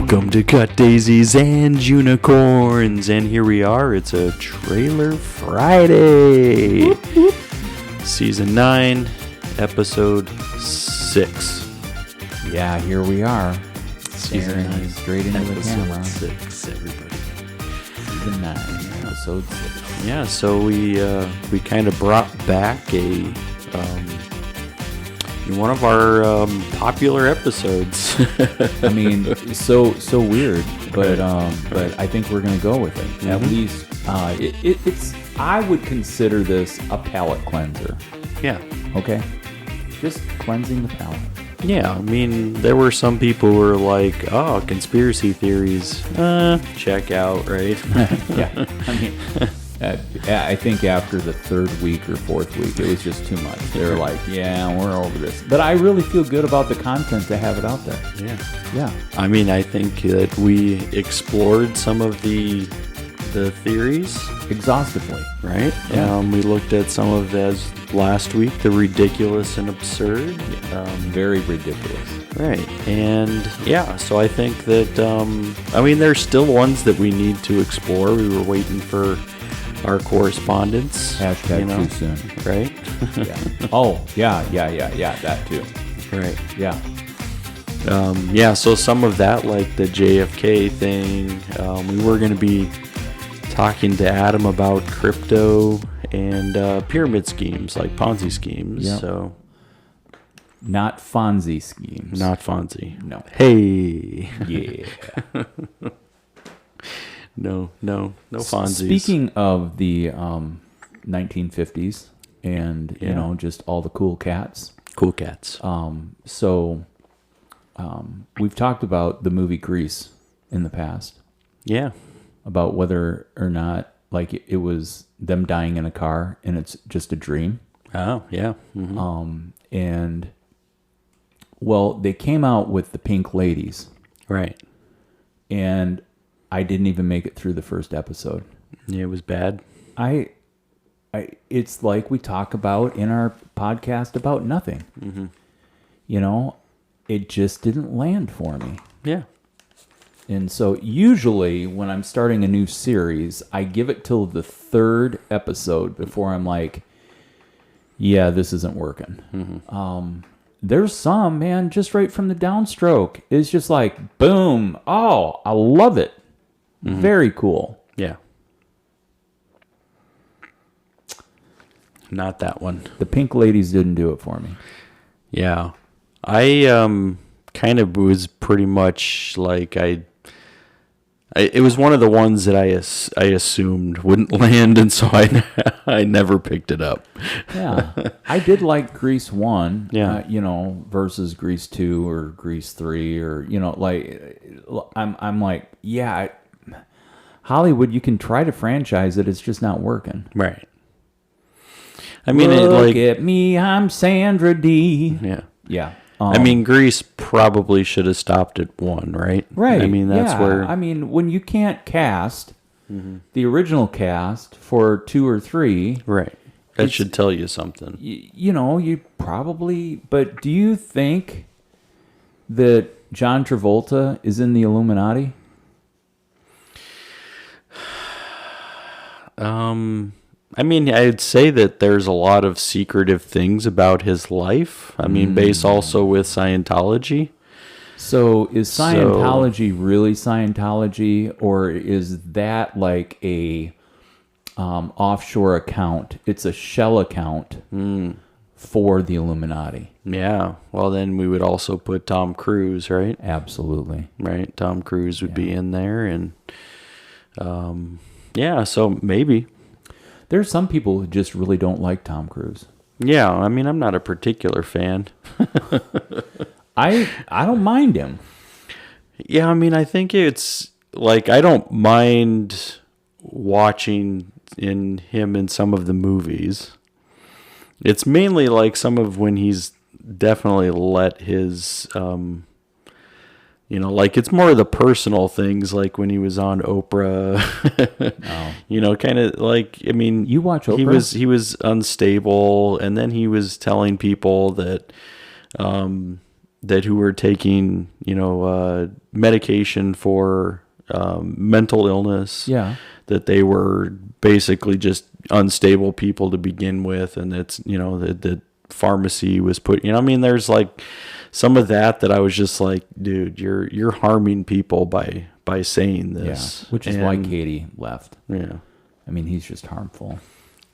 Welcome to Cut Daisies and Unicorns, and here we are. It's a Trailer Friday. Season 9, Episode 6. Yeah, here we are. Season 9, straight into the camera. 6, everybody. Season 9, Episode 6. Yeah, so we kind of brought back one of our popular episodes. I mean, so weird, but I think we're gonna go with it. Mm-hmm. At least it's. I would consider this a palate cleanser. Yeah. Okay. Just cleansing the palate. Yeah, I mean, there were some people who were like, "Oh, conspiracy theories, check out," right? Yeah. I mean. I think after the third week or fourth week, it was just too much. They were like, yeah, we're over this. But I really feel good about the content to have it out there. Yeah. Yeah. I mean, I think that we explored some of the theories. Exhaustively. Right? Yeah. We looked at some of as last week, the ridiculous and absurd. Very ridiculous. Right. And yeah, so I think that, I mean, there's still ones that we need to explore. We were waiting for our correspondence. Hashtag too soon. Right? Yeah. Oh, yeah, that too. Right. Yeah. Yeah, so some of that, like the JFK thing, we were going to be talking to Adam about crypto and pyramid schemes, like Ponzi schemes. Yep. So not Fonzie schemes. Not Fonzie. No. Hey. Yeah. No Fonzies. Speaking of the 1950s and, you know, just all the cool cats. Cool cats. We've talked about the movie Grease in the past. Yeah. About whether or not, like, it was them dying in a car and it's just a dream. Oh, yeah. Mm-hmm. And, well, they came out with the Pink Ladies. Right. And I didn't even make it through the first episode. Yeah, it was bad. It's like we talk about in our podcast about nothing. Mm-hmm. You know, it just didn't land for me. Yeah. And so usually when I'm starting a new series, I give it till the third episode before I'm like, yeah, this isn't working. Mm-hmm. There's some, man, just right from the downstroke. It's just like, boom. Oh, I love it. Mm-hmm. Very cool. Yeah. Not that one. The Pink Ladies didn't do it for me. Yeah. I kind of was pretty much like it was one of the ones that I assumed wouldn't land, and so I never picked it up. Yeah. I did like Grease 1, yeah. You know, versus Grease 2 or Grease 3 or, you know, like, I'm like, yeah, Hollywood, you can try to franchise it. It's just not working. Right. I mean, Look at me, I'm Sandra D. Yeah. Yeah. I mean, Grease probably should have stopped at 1, right? Right. I mean, that's where... I mean, when you can't cast the original cast for 2 or 3... Right. That should tell you something. You know, you probably... But do you think that John Travolta is in the Illuminati? I mean, I'd say that there's a lot of secretive things about his life. I mean, based also with Scientology. So is Scientology really Scientology, or is that like a offshore account? It's a shell account for the Illuminati. Yeah. Well, then we would also put Tom Cruise, right? Absolutely. Right. Tom Cruise would be in there, and yeah. So maybe. There's some people who just really don't like Tom Cruise. Yeah, I mean, I'm not a particular fan. I don't mind him. Yeah, I mean, I think it's like I don't mind watching him in some of the movies. It's mainly like some of when he's definitely let his you know, like it's more of the personal things, like when he was on Oprah. You know, kind of like, I mean, you watch Oprah? He was unstable, and then he was telling people that who were taking, medication for mental illness. Yeah. That they were basically just unstable people to begin with, and it's the pharmacy was put. There's like some of that I was just like, dude, you're harming people by saying this. Yeah. Which is why Katie left. Yeah. He's just harmful.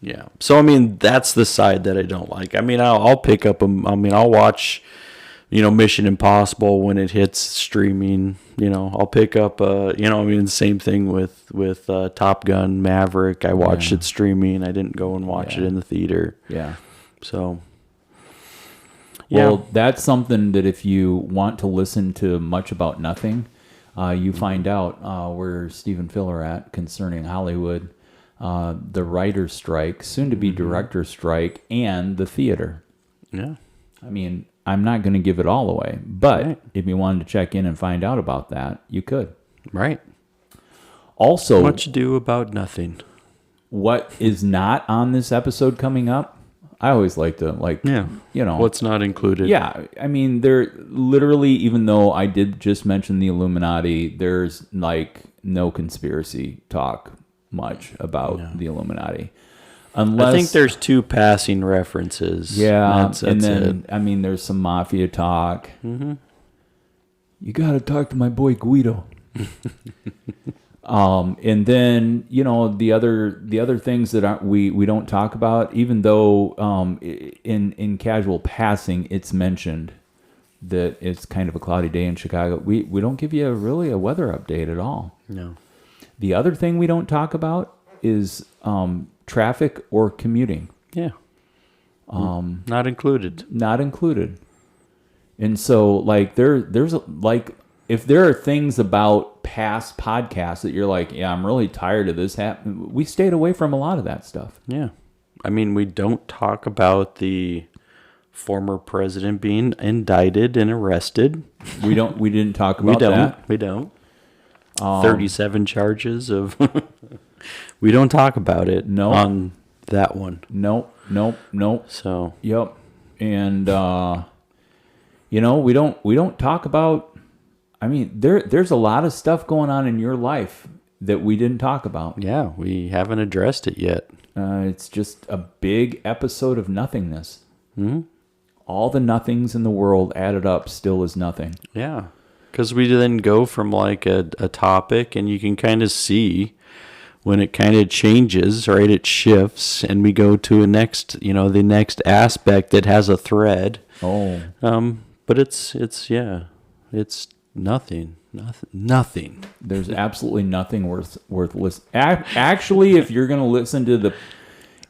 Yeah. So, that's the side that I don't like. I'll pick up I'll watch, Mission Impossible when it hits streaming. I'll pick up, same thing with Top Gun Maverick. I watched it streaming. I didn't go and watch it in the theater. Yeah. So, well, that's something that if you want to listen to much about nothing, you find out where Steve and Phil are at concerning Hollywood. The writer's strike, soon to be director's strike, and the theater. Yeah. I'm not going to give it all away, but if you wanted to check in and find out about that, you could. Right. Also, Much ado about nothing. What is not on this episode coming up? I always like to, what's not included. Yeah. There literally, even though I did just mention the Illuminati, there's no conspiracy talk much about the Illuminati. Unless, I think there's 2 passing references. Yeah, that's and then it. There's some mafia talk. Mm-hmm. You got to talk to my boy Guido. And then the other things that we don't talk about, even though in casual passing it's mentioned that it's kind of a cloudy day in Chicago. We don't give you really a weather update at all. No. The other thing we don't talk about is traffic or commuting. Yeah. Not included. Not included. And so there's if there are things about past podcasts that you're like, yeah, I'm really tired of this happening, we stayed away from a lot of that stuff. Yeah. We don't talk about the former president being indicted and arrested. We didn't talk about that. We don't. 37 charges of... We don't talk about it on that one. Nope. So... Yep. And, we don't talk about... there's a lot of stuff going on in your life that we didn't talk about. Yeah, we haven't addressed it yet. It's just a big episode of nothingness. Mm-hmm. All the nothings in the world added up still is nothing. Yeah. Because we then go from a topic, and you can kind of see when it kind of changes, right? It shifts, and we go to the next aspect that has a thread. Oh. But it's nothing. There's absolutely nothing worth listening. Actually, if you're going to listen to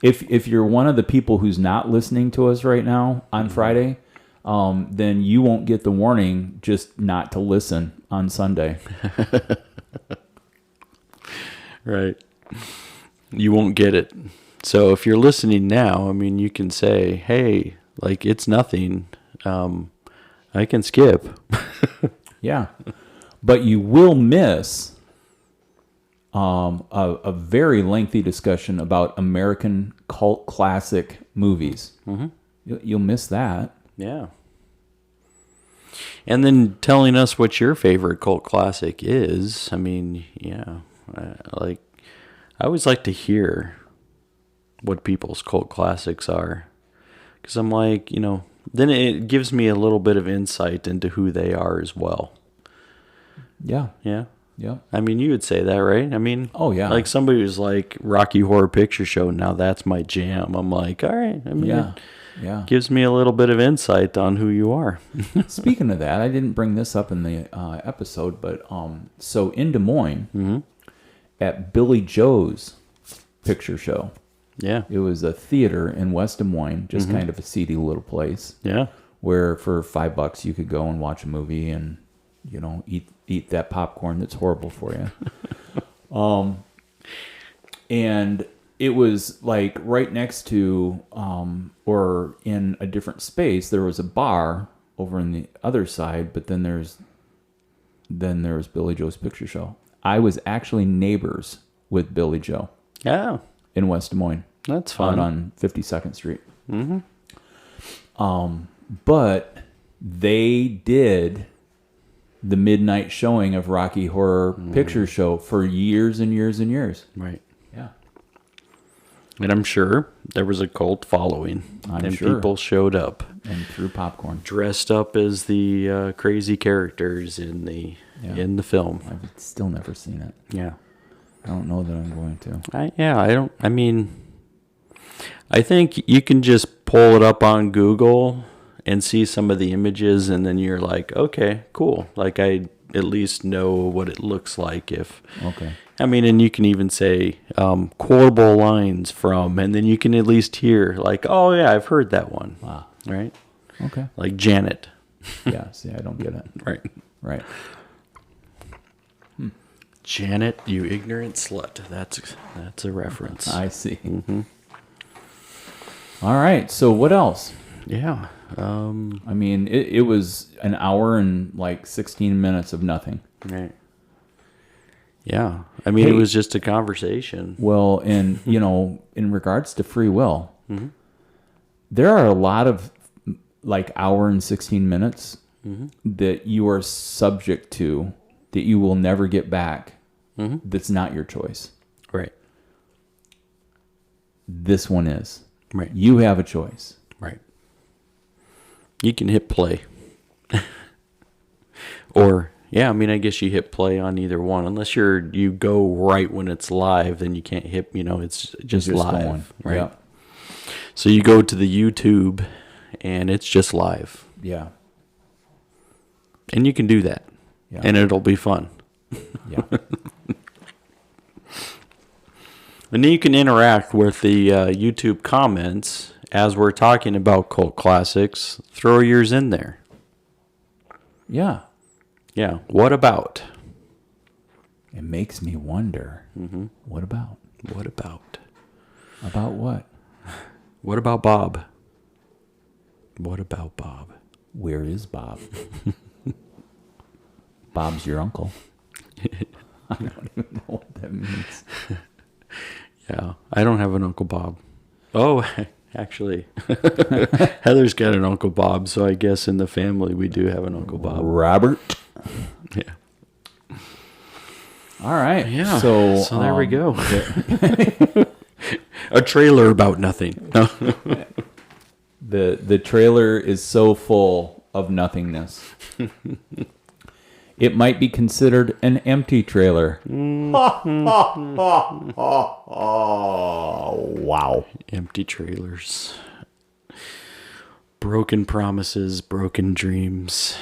if you're one of the people who's not listening to us right now on Friday, then you won't get the warning just not to listen on Sunday. Right. You won't get it. So if you're listening now, you can say, hey, it's nothing. I can skip. Yeah. But you will miss a very lengthy discussion about American cult classic movies. Mm-hmm. You'll miss that. Yeah. And then telling us what your favorite cult classic is. Yeah. I always like to hear what people's cult classics are. Because I'm like, then it gives me a little bit of insight into who they are as well. Yeah. Yeah. Yeah. You would say that, right? Oh, yeah. Like somebody who's like Rocky Horror Picture Show, now that's my jam. I'm like, all right. Yeah. Gives me a little bit of insight on who you are. Speaking of that, I didn't bring this up in the episode, but so in Des Moines, mm-hmm. at Billy Joe's Picture Show. Yeah. It was a theater in West Des Moines, just mm-hmm. kind of a seedy little place. Yeah. Where for $5 you could go and watch a movie and, eat that popcorn that's horrible for you. And it was like right next to, or in a different space, there was a bar over on the other side, but then there was Billy Joe's Picture Show. I was actually neighbors with Billy Joe. Yeah. In West Des Moines. That's fun. On 52nd Street. Mm-hmm. But they did the midnight showing of Rocky Horror Picture Show for years and years and years. Right. Yeah. And I'm sure there was a cult following. And people showed up. And threw popcorn. Dressed up as the crazy characters in the film. I've still never seen it. Yeah. I don't know that I'm going to. I think you can just pull it up on Google and see some of the images, and then you're like, okay, cool. Like, I at least know what it looks like Okay. And you can even say quotable lines from, and then you can at least hear, like, oh, yeah, I've heard that one. Wow. Right? Okay. Like Janet. Yeah, see, I don't get it. Right. Janet, you ignorant slut. That's a reference. I see. Mm-hmm. All right, so what else? Yeah. It was an hour and like 16 minutes of nothing. Right. Yeah. It was just a conversation. Well, and, in regards to free will, there are a lot of like hour and 16 minutes that you are subject to that you will never get back. That's not your choice. Right. This one is. Right. You have a choice. Right. You can hit play. Or, I guess you hit play on either one. Unless you go right when it's live, then you can't hit, it's just live. Going. Right. Yeah. So you go to the YouTube and it's just live. Yeah. And you can do that. Yeah. And it'll be fun. Yeah. And then you can interact with the YouTube comments as we're talking about cult classics. Throw yours in there. Yeah. Yeah. What about? It makes me wonder. What about? What about? About what? What about Bob? What about Bob? Where is Bob? Bob's your uncle. I don't even know what that means. Yeah, I don't have an Uncle Bob. Oh, actually, Heather's got an Uncle Bob, so I guess in the family we do have an Uncle Bob. Robert. Yeah. All right. Yeah. So there we go. A trailer about nothing. No. The trailer is so full of nothingness. It might be considered an empty trailer. Oh, wow. Empty trailers. Broken promises, broken dreams.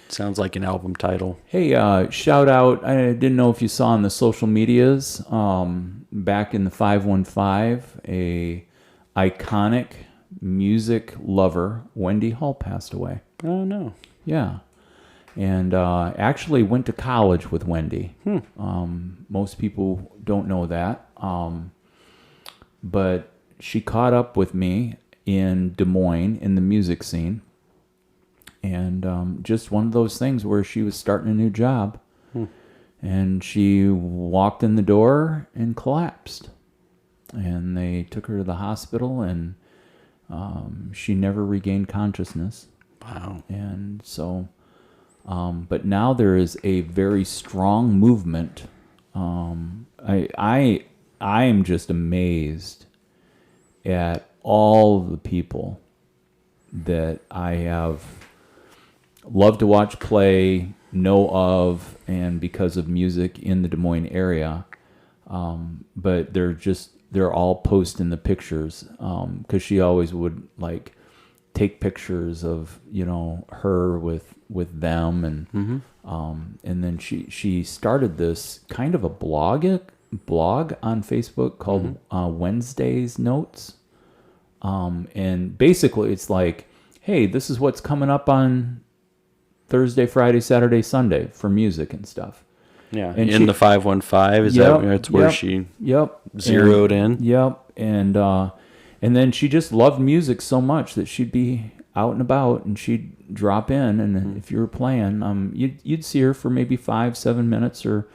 Sounds like an album title. Hey, shout out. I didn't know if you saw on the social medias, back in the 515, a iconic music lover, Wendy Hall, passed away. Oh, no. Yeah. And actually went to college with Wendy. Most people don't know that. But she caught up with me in Des Moines in the music scene. And just one of those things where she was starting a new job. And she walked in the door and collapsed. And they took her to the hospital, and she never regained consciousness. Wow. And so... but now there is a very strong movement. I am just amazed at all the people that I have loved to watch play, know of, and because of music in the Des Moines area. But they're all posting the pictures, because she always would like take pictures of her with them, and then she started this kind of a blog on Facebook called Wednesday's Notes, and basically it's like, hey, this is what's coming up on Thursday, Friday, Saturday, Sunday for music and stuff. Yeah, and the 515 is that's where she zeroed in. Yep, and then she just loved music so much that she'd be out and about, and she'd drop in, and if you were playing, you'd see her for maybe 5-7 minutes, or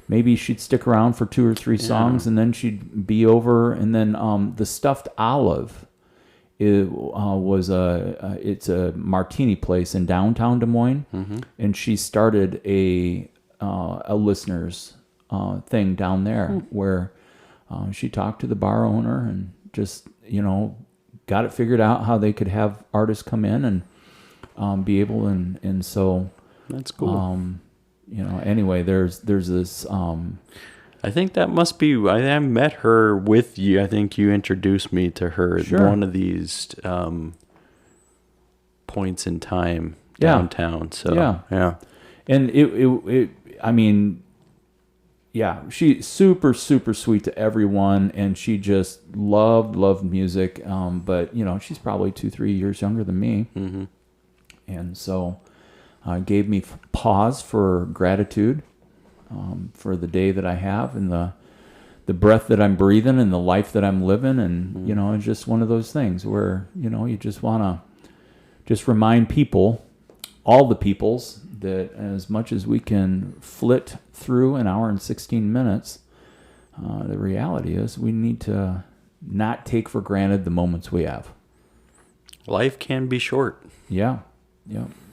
maybe she'd stick around for 2 or 3 songs, and then she'd be over. And then the Stuffed Olive it's a martini place in downtown Des Moines, and she started a listeners thing down there where she talked to the bar owner and just got it figured out how they could have artists come in and be able and so that's cool. Anyway, there's this. I think that must be. I met her with you. I think you introduced me to her at one of these points in time downtown. So yeah. And it I mean, yeah, she's super, super sweet to everyone, and she just loved music. But she's probably 2-3 years younger than me, and so gave me pause for gratitude for the day that I have and the breath that I'm breathing and the life that I'm living, and it's just one of those things where you just want to just remind people, all the peoples, that as much as we can flit through an hour and 16 minutes, the reality is we need to not take for granted the moments we have. Life can be short. Yeah.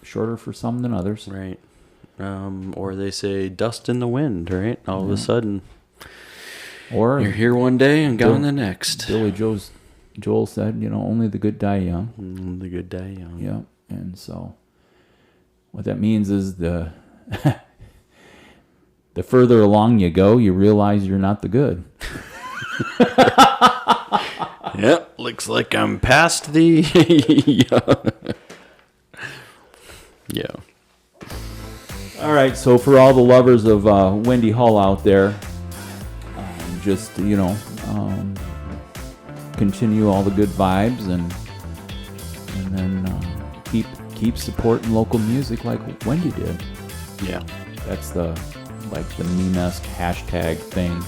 Shorter for some than others. Right. Or they say dust in the wind, right? All of a sudden, or you're here one day and gone the next. Billy Joel said, only the good die young. The good die young. Yeah. And so what that means is the further along you go, you realize you're not the good. Yep, looks like I'm past the yeah. All right, so for all the lovers of Wendy Hall out there, just continue all the good vibes and then keep supporting local music like Wendy did. Yeah, that's the meme-esque hashtag thing.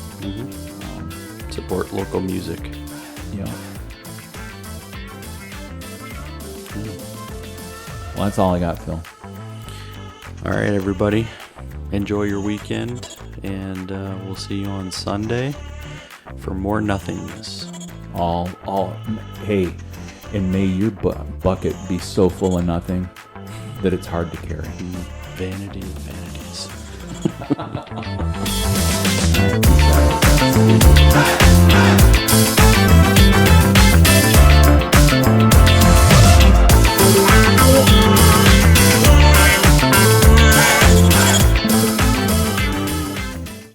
Support local music. Yeah. Well, that's all I got, Phil. All right, everybody. Enjoy your weekend, and we'll see you on Sunday for more nothingness. Hey, and may your bucket be so full of nothing that it's hard to carry. Vanity of vanities.